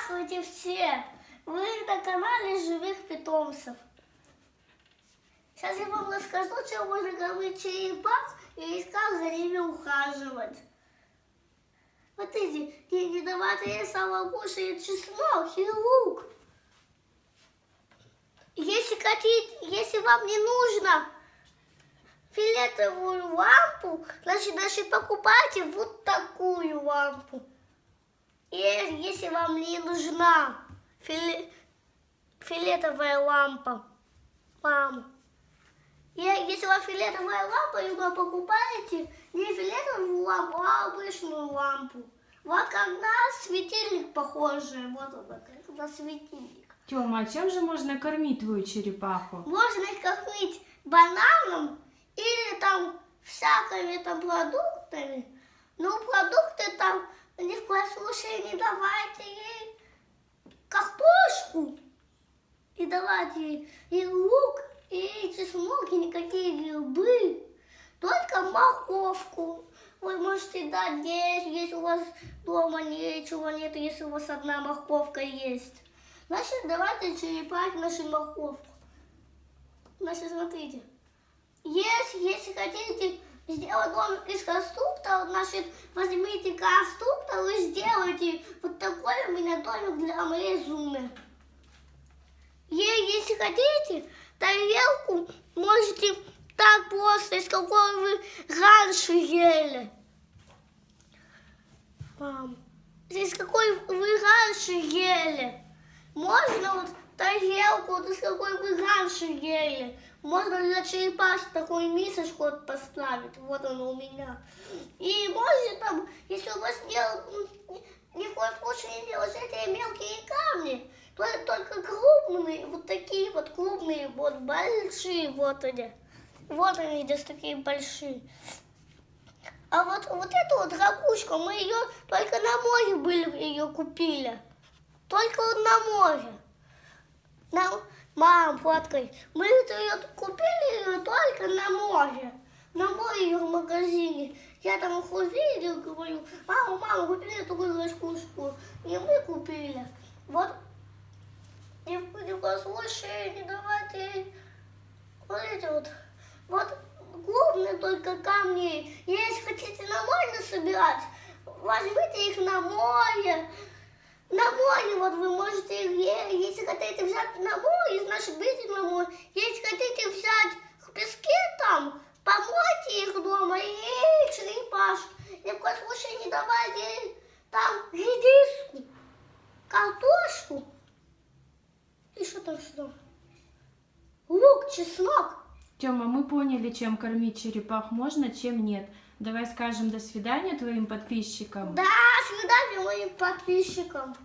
Здравствуйте все! Вы на канале Живых Питомцев. Сейчас я вам расскажу, чем можно кормить черепах и как за ними ухаживать. Вот эти недоватые сама кушает чеснок и лук. Если вам не нужно фиолетовую лампу, значит покупайте вот такую лампу. И если вам не нужна фиолетовая лампа, если вам фиолетовая лампа, вы покупаете не фиолетовую лампу, а обычную лампу. Вот как на светильник похожий, вот он, как на светильник. Тёма, а чем же можно кормить твою черепаху? Можно их кормить бананом или там всякими там продуктами. Но продукты там ни в коем случае не давайте ей картошку. И давайте ей и лук, и чеснок, и никакие грибы. Только морковку. Вы можете дать здесь, если у вас дома ничего нет, если у вас одна морковка есть. Значит, давайте черепахе нашу морковку. Значит, смотрите. Если хотите сделать домик из конструктора, значит, возьмите конструктор и сделайте вот такой у меня домик для моей Зумы. Если хотите, тарелку можете так просто, из какой вы раньше ели. Из какой вы раньше ели. Можно вот тарелку, вот из какой вы раньше ели. Можно для черепашки такую мисочку вот поставить. Вот она у меня. И можно там, если у вас ни в коем случае не делайте мелкие камни, то только крупные, вот такие вот крупные, вот большие, вот они. Вот они здесь такие большие. А вот эту вот ракушку, мы ее только на море ее купили. Только вот на море. Мам, фоткай. Мы ее купили только на море. На море ее в магазине. Я там их увидел, говорю, мама, купили такую ракушку. И мы купили. Вот. Ни в коем случае не давайте вот эти вот крупные только камни. Если хотите на море собирать, возьмите их на море. На море вот вы можете их, если хотите взять на море, значит берите на море. Если хотите взять в песке там, помойте их дома и черепашки. Ни в коем случае не давайте там редиску, картошку. И что там что? Лук, чеснок. Тёма, мы поняли, чем кормить черепах можно, чем нет. Давай скажем до свидания твоим подписчикам. До свидания моим подписчикам.